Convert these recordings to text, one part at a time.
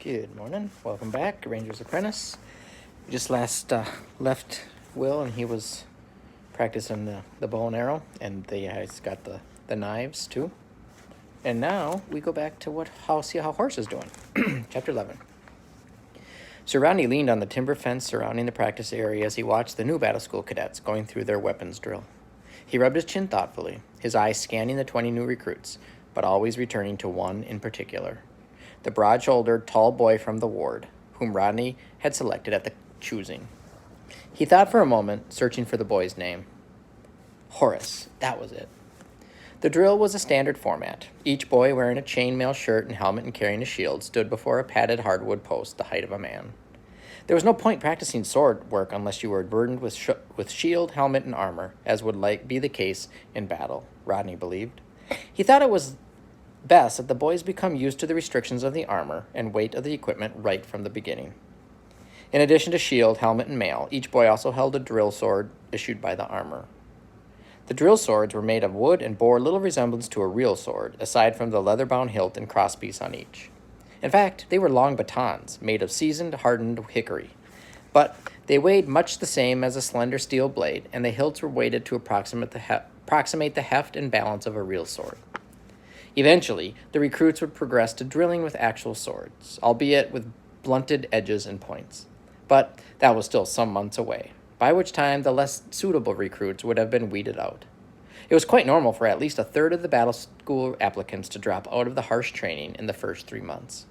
Good morning. Welcome back, Ranger's Apprentice. We just left Will, and he was practicing the bow and arrow, and he's got the knives too. And now we go back to see how Horse is doing. Chapter 11. Sir Rodney leaned on the timber fence surrounding the practice area as he watched the new battle school cadets going through their weapons drill. He rubbed his chin thoughtfully, his eyes scanning the 20 new recruits, but always returning to one in particular. The broad-shouldered, tall boy from the ward, whom Rodney had selected at the choosing. He thought for a moment, searching for the boy's name. Horace, that was it. The drill was a standard format. Each boy, wearing a chainmail shirt and helmet and carrying a shield, stood before a padded hardwood post the height of a man. There was no point practicing sword work unless you were burdened with shield, helmet, and armor, as would be the case in battle, Rodney believed. He thought it was best that the boys become used to the restrictions of the armor and weight of the equipment right from the beginning. In addition to shield, helmet, and mail, each boy also held a drill sword issued by the armor. The drill swords were made of wood and bore little resemblance to a real sword, aside from the leather-bound hilt and crosspiece on each. In fact, they were long batons, made of seasoned, hardened hickory. But they weighed much the same as a slender steel blade, and the hilts were weighted to approximate the heft and balance of a real sword. Eventually, the recruits would progress to drilling with actual swords, albeit with blunted edges and points. But that was still some months away, by which time the less suitable recruits would have been weeded out. It was quite normal for at least a third of the battle school applicants to drop out of the harsh training in the first 3 months.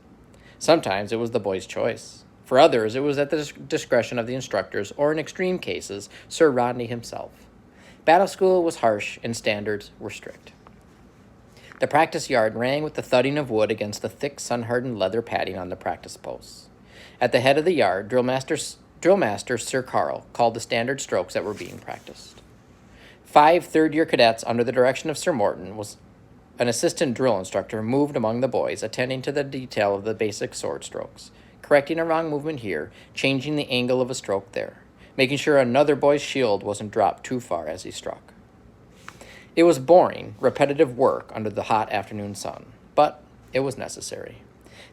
Sometimes it was the boys' choice. For others, it was at the discretion of the instructors, or in extreme cases, Sir Rodney himself. Battle school was harsh, and standards were strict. The practice yard rang with the thudding of wood against the thick, sun-hardened leather padding on the practice posts. At the head of the yard, Drillmaster Sir Carl called the standard strokes that were being practiced. 5 third-year cadets, under the direction of Sir Morton, an assistant drill instructor, moved among the boys, attending to the detail of the basic sword strokes, correcting a wrong movement here, changing the angle of a stroke there, making sure another boy's shield wasn't dropped too far as he struck. It was boring, repetitive work under the hot afternoon sun, but it was necessary.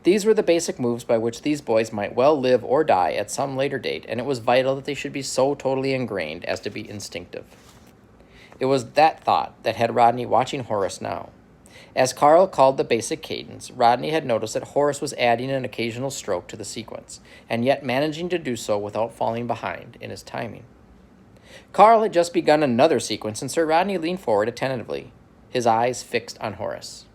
These were the basic moves by which these boys might well live or die at some later date, and it was vital that they should be so totally ingrained as to be instinctive. It was that thought that had Rodney watching Horace now. As Carl called the basic cadence, Rodney had noticed that Horace was adding an occasional stroke to the sequence, and yet managing to do so without falling behind in his timing. Carl had just begun another sequence, and Sir Rodney leaned forward attentively, his eyes fixed on Horace.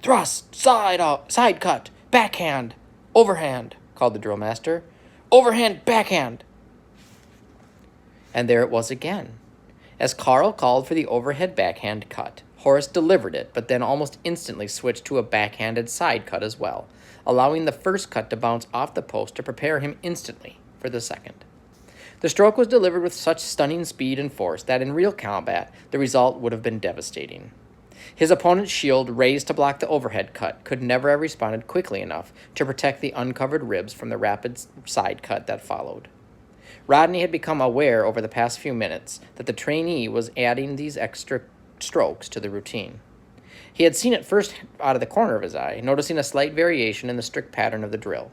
"Thrust, side cut, backhand, overhand," called the drill master. "Overhand, backhand." And there it was again. As Carl called for the overhead backhand cut, Horace delivered it, but then almost instantly switched to a backhanded side cut as well, allowing the first cut to bounce off the post to prepare him instantly for the second. The stroke was delivered with such stunning speed and force that in real combat, the result would have been devastating. His opponent's shield, raised to block the overhead cut, could never have responded quickly enough to protect the uncovered ribs from the rapid side cut that followed. Rodney had become aware over the past few minutes that the trainee was adding these extra strokes to the routine. He had seen it first out of the corner of his eye, noticing a slight variation in the strict pattern of the drill.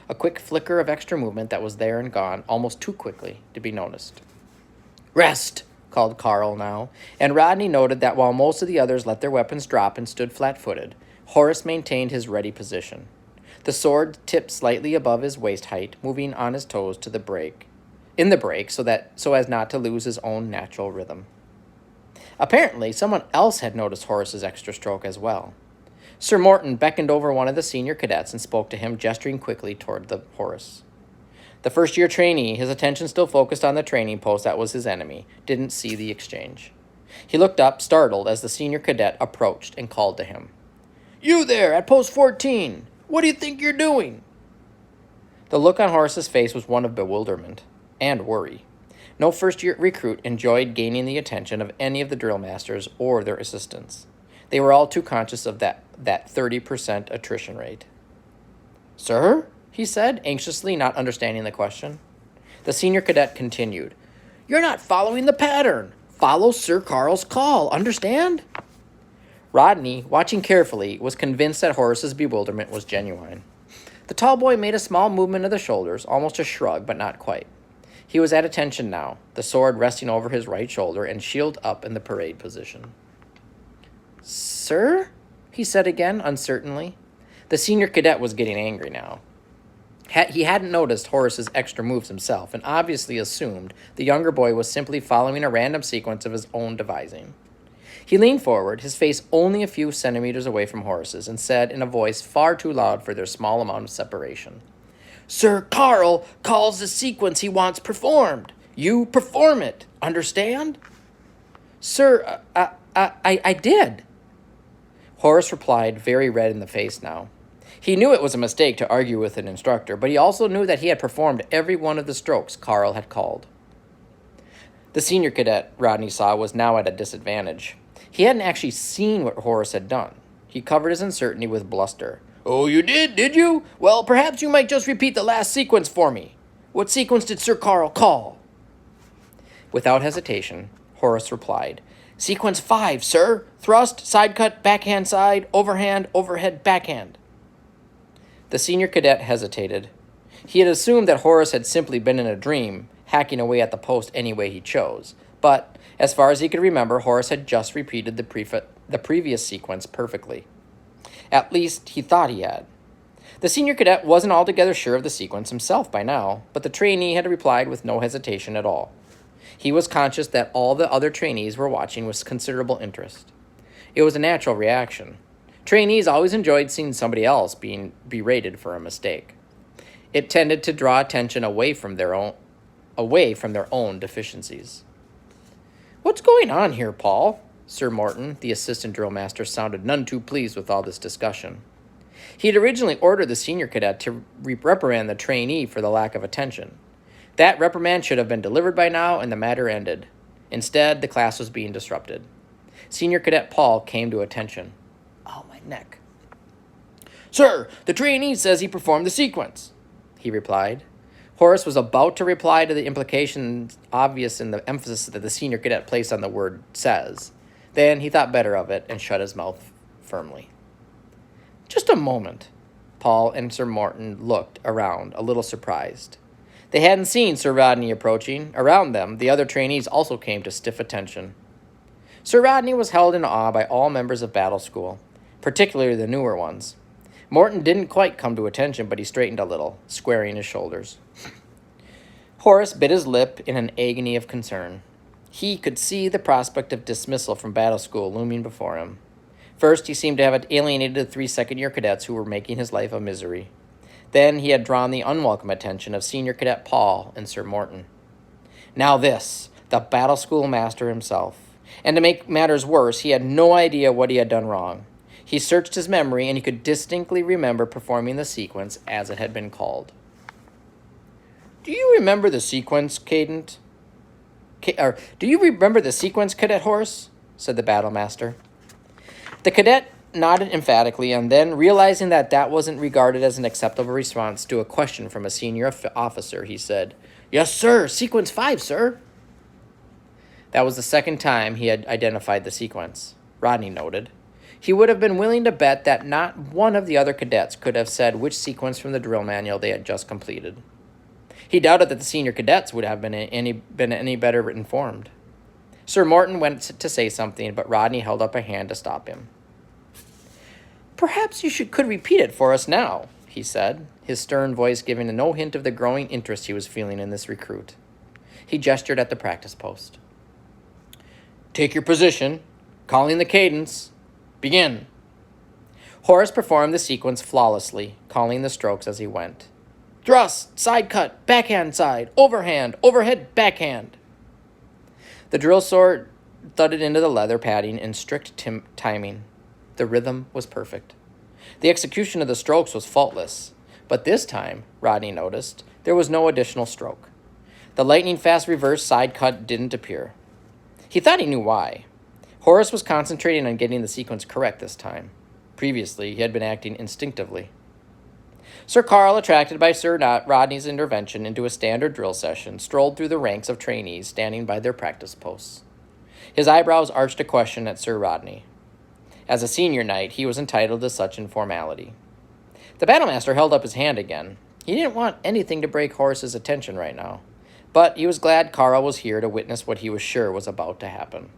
A quick flicker of extra movement that was there and gone almost too quickly to be noticed. "Rest!" called Carl now, and Rodney noted that while most of the others let their weapons drop and stood flat-footed, Horace maintained his ready position. The sword tipped slightly above his waist height, moving on his toes to the break, so as not to lose his own natural rhythm. Apparently, someone else had noticed Horace's extra stroke as well. Sir Morton beckoned over one of the senior cadets and spoke to him, gesturing quickly toward Horace. The first-year trainee, his attention still focused on the training post that was his enemy, didn't see the exchange. He looked up, startled, as the senior cadet approached and called to him. "You there, at post 14! What do you think you're doing?" The look on Horace's face was one of bewilderment and worry. No first-year recruit enjoyed gaining the attention of any of the drill masters or their assistants. They were all too conscious of that 30% attrition rate. "Sir?" he said, anxiously, not understanding the question. The senior cadet continued. "You're not following the pattern. Follow Sir Carl's call, understand?" Rodney, watching carefully, was convinced that Horace's bewilderment was genuine. The tall boy made a small movement of the shoulders, almost a shrug, but not quite. He was at attention now, the sword resting over his right shoulder and shield up in the parade position. "Sir?" he said again, uncertainly. The senior cadet was getting angry now. He hadn't noticed Horace's extra moves himself and obviously assumed the younger boy was simply following a random sequence of his own devising. He leaned forward, his face only a few centimeters away from Horace's, and said in a voice far too loud for their small amount of separation, "Sir Carl calls the sequence he wants performed. You perform it. Understand?" "Sir, I did." Horace replied, very red in the face now. He knew it was a mistake to argue with an instructor, but he also knew that he had performed every one of the strokes Carl had called. The senior cadet, Rodney saw, was now at a disadvantage. He hadn't actually seen what Horace had done. He covered his uncertainty with bluster. "Oh, you did you? Well, perhaps you might just repeat the last sequence for me. What sequence did Sir Carl call?" Without hesitation, Horace replied, "Sequence 5, sir. Thrust, side cut, backhand side, overhand, overhead, backhand." The senior cadet hesitated. He had assumed that Horace had simply been in a dream, hacking away at the post any way he chose. But, as far as he could remember, Horace had just repeated the previous sequence perfectly. At least, he thought he had. The senior cadet wasn't altogether sure of the sequence himself by now, but the trainee had replied with no hesitation at all. He was conscious that all the other trainees were watching with considerable interest. It was a natural reaction. Trainees always enjoyed seeing somebody else being berated for a mistake. It tended to draw attention away from their own deficiencies. "What's going on here, Paul?" Sir Morton, the assistant drill master, sounded none too pleased with all this discussion. He had originally ordered the senior cadet to reprimand the trainee for the lack of attention. That reprimand should have been delivered by now, and the matter ended. Instead, the class was being disrupted. Senior cadet Paul came to attention. "Oh, my neck." "Sir, the trainee says he performed the sequence," he replied. Horace was about to reply to the implications obvious in the emphasis that the senior cadet placed on the word "says." Then he thought better of it and shut his mouth firmly. "Just a moment." Paul and Sir Morton looked around, a little surprised. They hadn't seen Sir Rodney approaching. Around them, the other trainees also came to stiff attention. Sir Rodney was held in awe by all members of Battle School, particularly the newer ones. Morton didn't quite come to attention, but he straightened a little, squaring his shoulders. Horace bit his lip in an agony of concern. He could see the prospect of dismissal from Battle School looming before him. First, he seemed to have alienated the 3 second-year cadets who were making his life a misery. Then he had drawn the unwelcome attention of Senior Cadet Paul and Sir Morton. Now this, the Battle School master himself. And to make matters worse, he had no idea what he had done wrong. He searched his memory, and he could distinctly remember performing the sequence as it had been called. "Do you remember the sequence, Cadet Horace?" said the battle master. The cadet nodded emphatically, and then, realizing that wasn't regarded as an acceptable response to a question from a senior officer, he said, "Yes, sir. Sequence 5, sir." That was the second time he had identified the sequence, Rodney noted. He would have been willing to bet that not one of the other cadets could have said which sequence from the drill manual they had just completed. He doubted that the senior cadets would have been any better informed. Sir Morton went to say something, but Rodney held up a hand to stop him. "Perhaps you could repeat it for us now," he said, his stern voice giving no hint of the growing interest he was feeling in this recruit. He gestured at the practice post. "Take your position, calling the cadence. Begin." Horace performed the sequence flawlessly, calling the strokes as he went. "Thrust, side cut, backhand side, overhand, overhead, backhand." The drill sword thudded into the leather padding in strict timing. The rhythm was perfect. The execution of the strokes was faultless, but this time, Rodney noticed, there was no additional stroke. The lightning-fast reverse side cut didn't appear. He thought he knew why. Horace was concentrating on getting the sequence correct this time. Previously, he had been acting instinctively. Sir Carl, attracted by Sir Rodney's intervention into a standard drill session, strolled through the ranks of trainees standing by their practice posts. His eyebrows arched a question at Sir Rodney. As a senior knight, he was entitled to such informality. The Battlemaster held up his hand again. He didn't want anything to break Horace's attention right now, but he was glad Carl was here to witness what he was sure was about to happen.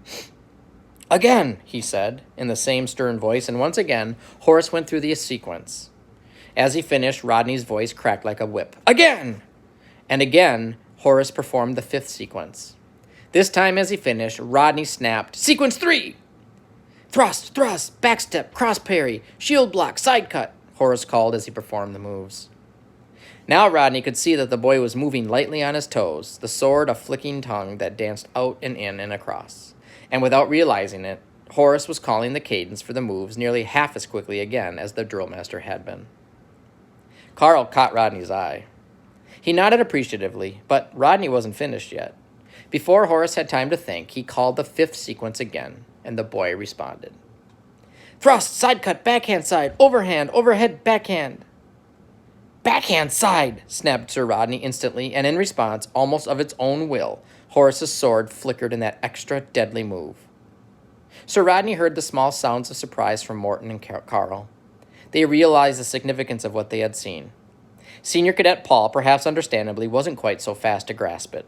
Again, he said, in the same stern voice, and once again, Horace went through the sequence. As he finished, Rodney's voice cracked like a whip. Again! And again, Horace performed the fifth sequence. This time, as he finished, Rodney snapped, Sequence 3! Thrust, thrust, backstep, cross parry, shield block, side cut, Horace called as he performed the moves. Now Rodney could see that the boy was moving lightly on his toes, the sword a flicking tongue that danced out and in and across. And without realizing it, Horace was calling the cadence for the moves nearly half as quickly again as the drill master had been. Carl caught Rodney's eye. He nodded appreciatively, but Rodney wasn't finished yet. Before Horace had time to think, he called the fifth sequence again, and the boy responded. Thrust, side cut, backhand side, overhand, overhead, backhand. Backhand side, snapped Sir Rodney instantly, and in response, almost of its own will, Horace's sword flickered in that extra deadly move. Sir Rodney heard the small sounds of surprise from Morton and Carl. They realized the significance of what they had seen. Senior Cadet Paul, perhaps understandably, wasn't quite so fast to grasp it.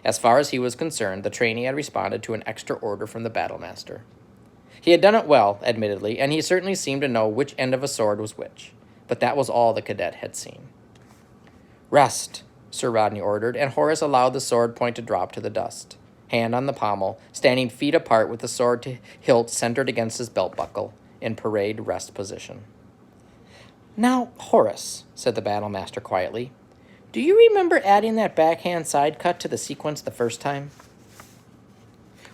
As far as he was concerned, the trainee had responded to an extra order from the Battlemaster. He had done it well, admittedly, and he certainly seemed to know which end of a sword was which, but that was all the cadet had seen. Rest, Sir Rodney ordered, and Horace allowed the sword point to drop to the dust, hand on the pommel, standing feet apart with the sword to hilt centered against his belt buckle, in parade rest position. Now, Horace, said the Battlemaster quietly, do you remember adding that backhand side cut to the sequence the first time?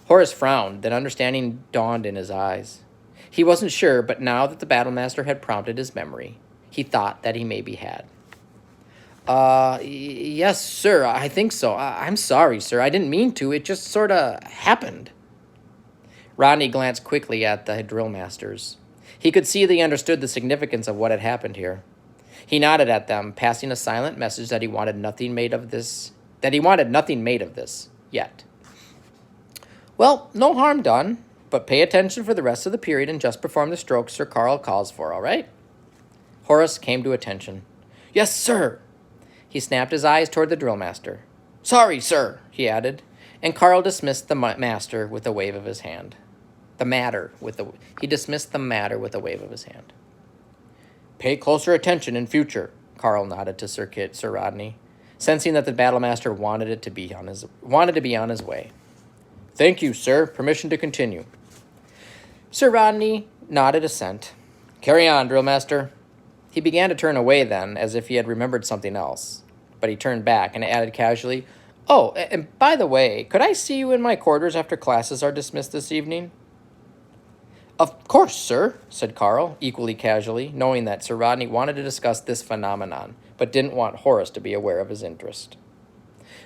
Horace frowned, then understanding dawned in his eyes. He wasn't sure, but now that the Battlemaster had prompted his memory, he thought that he maybe had. Yes, sir, I think so. I'm sorry, sir. I didn't mean to. It just sort of happened. Rodney glanced quickly at the drill masters. He could see they understood the significance of what had happened here. He nodded at them, passing a silent message that he wanted nothing made of this, yet. Well, no harm done, but pay attention for the rest of the period and just perform the strokes Sir Carl calls for, all right? Horace came to attention. Yes, sir. He snapped his eyes toward the drill master. Sorry, sir, he added, and Carl dismissed the master with a wave of his hand. He dismissed the matter with a wave of his hand. Pay closer attention in future, Carl nodded to Sir Rodney, sensing that the Battlemaster wanted to be on his way. Thank you, sir. Permission to continue. Sir Rodney nodded assent. Carry on, drill master. He began to turn away then, as if he had remembered something else, but he turned back and added casually, Oh, and by the way, could I see you in my quarters after classes are dismissed this evening? Of course, sir, said Carl, equally casually, knowing that Sir Rodney wanted to discuss this phenomenon, but didn't want Horace to be aware of his interest.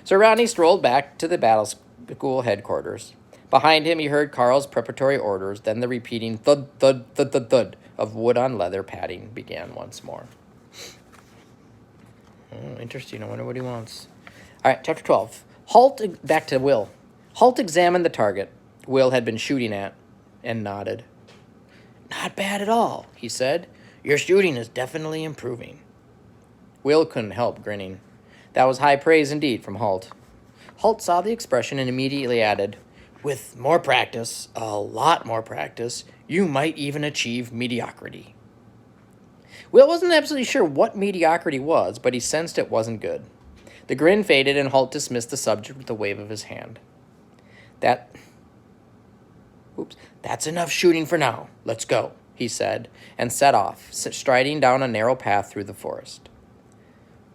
Sir Rodney strolled back to the battle school headquarters. Behind him he heard Carl's preparatory orders, then the repeating thud, thud, thud, thud, thud of wood on leather padding began once more. Interesting. I wonder what he wants. All right, chapter 12. Back to Will. Holt examined the target Will had been shooting at and nodded. Not bad at all, he said. Your shooting is definitely improving. Will couldn't help grinning. That was high praise indeed from Holt. Holt saw the expression and immediately added, With more practice, a lot more practice, you might even achieve mediocrity. Will wasn't absolutely sure what mediocrity was, but he sensed it wasn't good. The grin faded and Holt dismissed the subject with a wave of his hand. That's enough shooting for now. Let's go, he said, and set off, striding down a narrow path through the forest.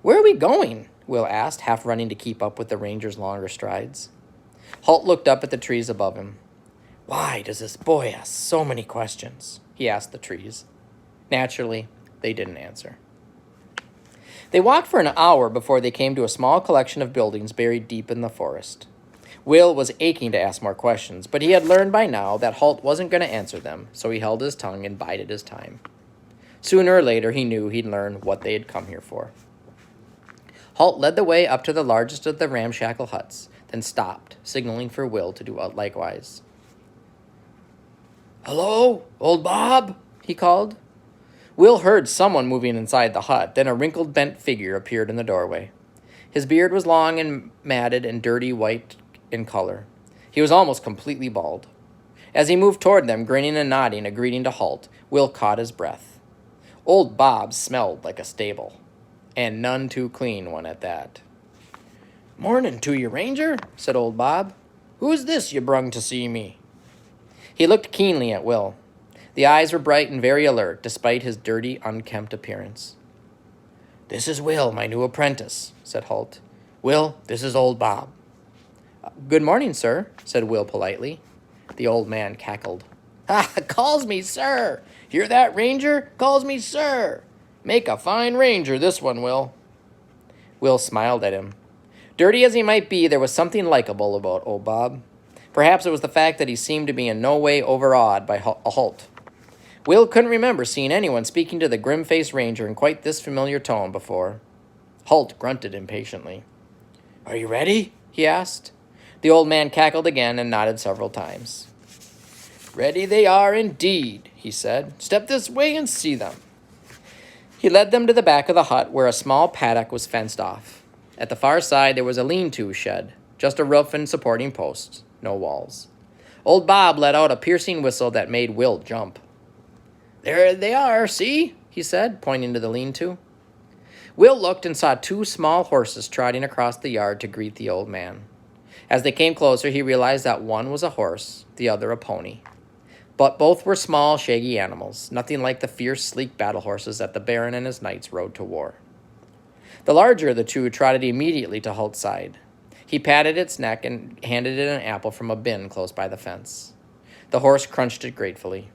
Where are we going? Will asked, half running to keep up with the ranger's longer strides. Holt looked up at the trees above him. Why does this boy ask so many questions? He asked the trees. Naturally, they didn't answer. They walked for an hour before they came to a small collection of buildings buried deep in the forest. Will was aching to ask more questions, but he had learned by now that Holt wasn't going to answer them, so he held his tongue and bided his time. Sooner or later, he knew he'd learn what they had come here for. Holt led the way up to the largest of the ramshackle huts, then stopped, signaling for Will to do likewise. Hello, old Bob, he called. Will heard someone moving inside the hut, then a wrinkled, bent figure appeared in the doorway. His beard was long and matted and dirty white in color. He was almost completely bald. As he moved toward them, grinning and nodding a greeting to halt, Will caught his breath. Old Bob smelled like a stable, and none too clean one at that. "Mornin' to you, Ranger," said old Bob. "Who's this you brung to see me?" He looked keenly at Will. The eyes were bright and very alert, despite his dirty, unkempt appearance. "This is Will, my new apprentice," said Halt. "Will, this is old Bob." "Good morning, sir," said Will politely. The old man cackled. "Ha! Calls me sir! Hear that, Ranger? Calls me sir! Make a fine Ranger, this one will." Will smiled at him. Dirty as he might be, there was something likable about old Bob. Perhaps it was the fact that he seemed to be in no way overawed by Halt. Will couldn't remember seeing anyone speaking to the grim-faced Ranger in quite this familiar tone before. Halt grunted impatiently. "Are you ready?" he asked. The old man cackled again and nodded several times. "Ready they are indeed," he said. "Step this way and see them." He led them to the back of the hut where a small paddock was fenced off. At the far side there was a lean-to shed, just a roof and supporting posts, no walls. Old Bob let out a piercing whistle that made Will jump. "There they are, see?" he said, pointing to the lean-to. Will looked and saw two small horses trotting across the yard to greet the old man. As they came closer, he realized that one was a horse, the other a pony. But both were small, shaggy animals, nothing like the fierce, sleek battle horses that the Baron and his knights rode to war. The larger of the two trotted immediately to Halt's side. He patted its neck and handed it an apple from a bin close by the fence. The horse crunched it gratefully.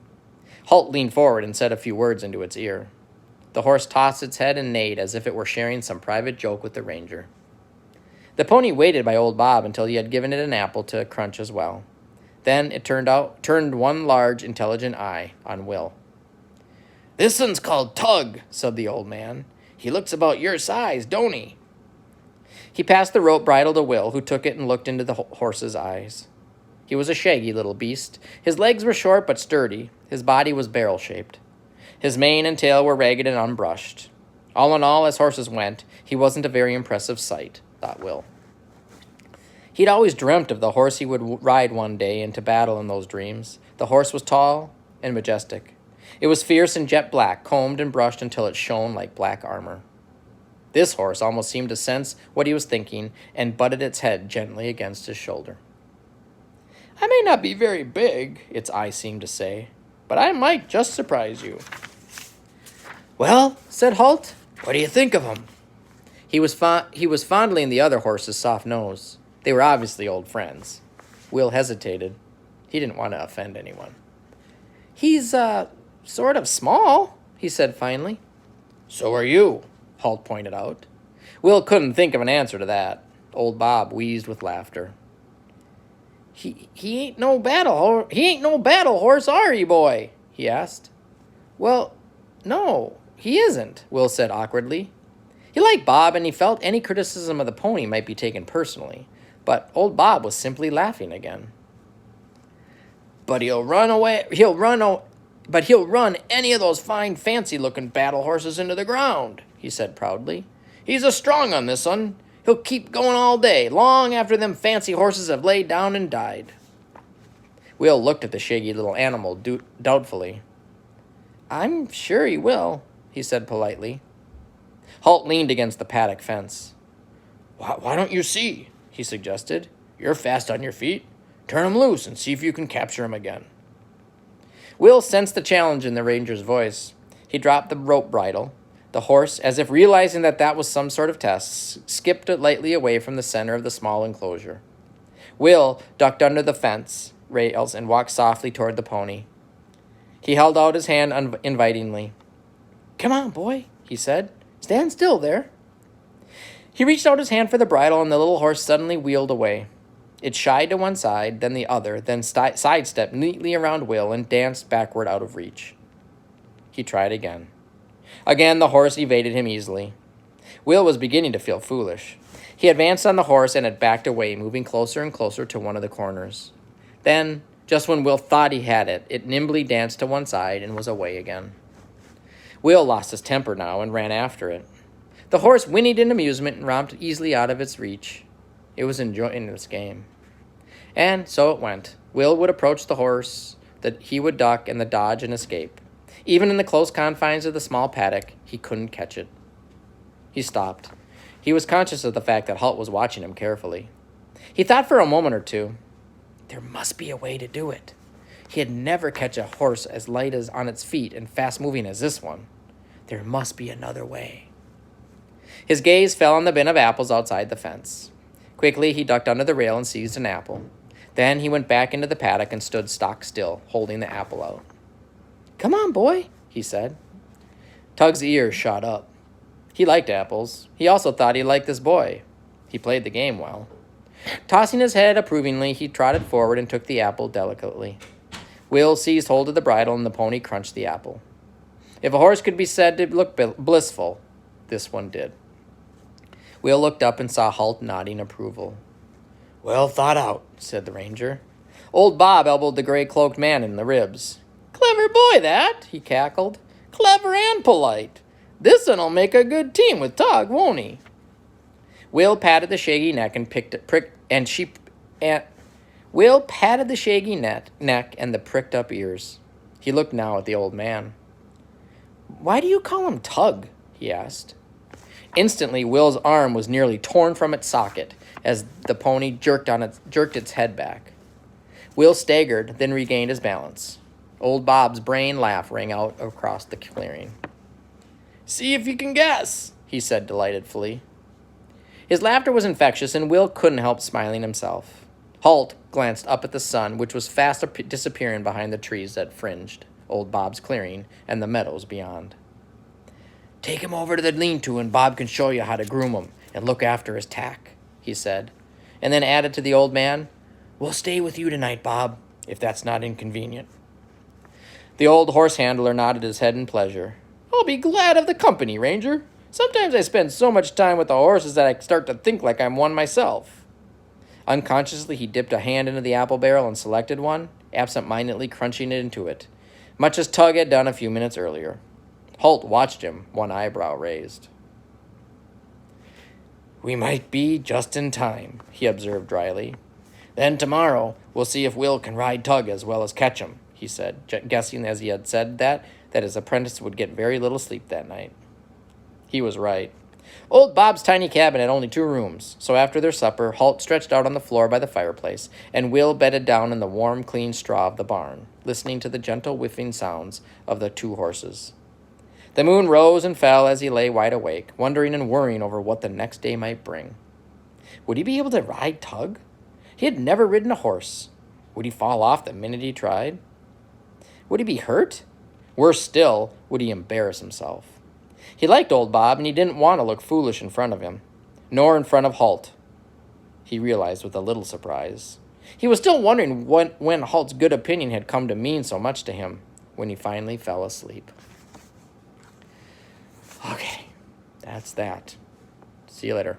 Halt leaned forward and said a few words into its ear. The horse tossed its head and neighed as if it were sharing some private joke with the ranger. The pony waited by old Bob until he had given it an apple to crunch as well. Then it turned one large, intelligent eye on Will. "This one's called Tug," said the old man. "He looks about your size, don't he?" He passed the rope bridle to Will, who took it and looked into the horse's eyes. He was a shaggy little beast. His legs were short but sturdy. His body was barrel-shaped. His mane and tail were ragged and unbrushed. All in all, as horses went, he wasn't a very impressive sight, thought Will. He'd always dreamt of the horse he would ride one day into battle in those dreams. The horse was tall and majestic. It was fierce and jet black, combed and brushed until it shone like black armor. This horse almost seemed to sense what he was thinking and butted its head gently against his shoulder. "I may not be very big," its eye seemed to say, "but I might just surprise you." "Well," said Halt, "what do you think of him?" He was fondling the other horse's soft nose. They were obviously old friends. Will hesitated. He didn't want to offend anyone. "He's, sort of small," he said finally. "So are you," Halt pointed out. Will couldn't think of an answer to that. Old Bob wheezed with laughter. He ain't no battle horse, are he, boy?" he asked. "Well, no, he isn't," Will said awkwardly. He liked Bob, and he felt any criticism of the pony might be taken personally, but old Bob was simply laughing again. But he'll run any of those fine, fancy-looking battle horses into the ground," he said proudly. "He's a strong on this one. He'll keep going all day, long after them fancy horses have laid down and died." Will looked at the shaggy little animal doubtfully. "I'm sure he will," he said politely. Halt leaned against the paddock fence. Why don't you see?" he suggested. "You're fast on your feet. Turn him loose and see if you can capture him again." Will sensed the challenge in the ranger's voice. He dropped the rope bridle. The horse, as if realizing that was some sort of test, skipped lightly away from the center of the small enclosure. Will ducked under the fence rails and walked softly toward the pony. He held out his hand invitingly. "Come on, boy," he said. "Stand still there." He reached out his hand for the bridle, and the little horse suddenly wheeled away. It shied to one side, then the other, then sidestepped neatly around Will and danced backward out of reach. He tried again. Again, the horse evaded him easily. Will was beginning to feel foolish. He advanced on the horse and it backed away, moving closer and closer to one of the corners. Then, just when Will thought he had it, it nimbly danced to one side and was away again. Will lost his temper now and ran after it. The horse whinnied in amusement and romped easily out of its reach. It was enjoying its game. And so it went. Will would approach the horse, that he would duck and dodge and escape. Even in the close confines of the small paddock, he couldn't catch it. He stopped. He was conscious of the fact that Halt was watching him carefully. He thought for a moment or two, there must be a way to do it. He had never catch a horse as light as on its feet and fast-moving as this one. There must be another way. His gaze fell on the bin of apples outside the fence. Quickly, he ducked under the rail and seized an apple. Then he went back into the paddock and stood stock still, holding the apple out. "Come on, boy," he said. Tug's ears shot up. He liked apples. He also thought he liked this boy. He played the game well. Tossing his head approvingly, he trotted forward and took the apple delicately. Will seized hold of the bridle, and the pony crunched the apple. If a horse could be said to look blissful, this one did. Will looked up and saw Halt nodding approval. "Well thought out," said the ranger. Old Bob elbowed the gray-cloaked man in the ribs. "Clever boy, that," he cackled. "Clever and polite. This'll make a good team with Tug, won't he?" Will patted the shaggy neck and Will patted the shaggy neck and the pricked-up ears. He looked now at the old man. "Why do you call him Tug?" he asked. Instantly, Will's arm was nearly torn from its socket as the pony jerked its head back. Will staggered, then regained his balance. Old Bob's brain laugh rang out across the clearing. "See if you can guess," he said delightedly. His laughter was infectious, and Will couldn't help smiling himself. Halt glanced up at the sun, which was fast disappearing behind the trees that fringed Old Bob's clearing and the meadows beyond. "Take him over to the lean-to, and Bob can show you how to groom him and look after his tack," he said, and then added to the old man, "We'll stay with you tonight, Bob, if that's not inconvenient." The old horse handler nodded his head in pleasure. "I'll be glad of the company, Ranger. Sometimes I spend so much time with the horses that I start to think like I'm one myself." Unconsciously, he dipped a hand into the apple barrel and selected one, absent-mindedly crunching it into it, much as Tug had done a few minutes earlier. Halt watched him, one eyebrow raised. "We might be just in time," he observed dryly. "Then tomorrow we'll see if Will can ride Tug as well as catch him," he said, guessing as he had said that his apprentice would get very little sleep that night. He was right. Old Bob's tiny cabin had only 2 rooms, so after their supper, Halt stretched out on the floor by the fireplace, and Will bedded down in the warm, clean straw of the barn, listening to the gentle whiffing sounds of the 2 horses. The moon rose and fell as he lay wide awake, wondering and worrying over what the next day might bring. Would he be able to ride Tug? He had never ridden a horse. Would he fall off the minute he tried? Would he be hurt? Worse still, would he embarrass himself? He liked old Bob, and he didn't want to look foolish in front of him, nor in front of Halt, he realized with a little surprise. He was still wondering when Halt's good opinion had come to mean so much to him, when he finally fell asleep. Okay, that's that. See you later.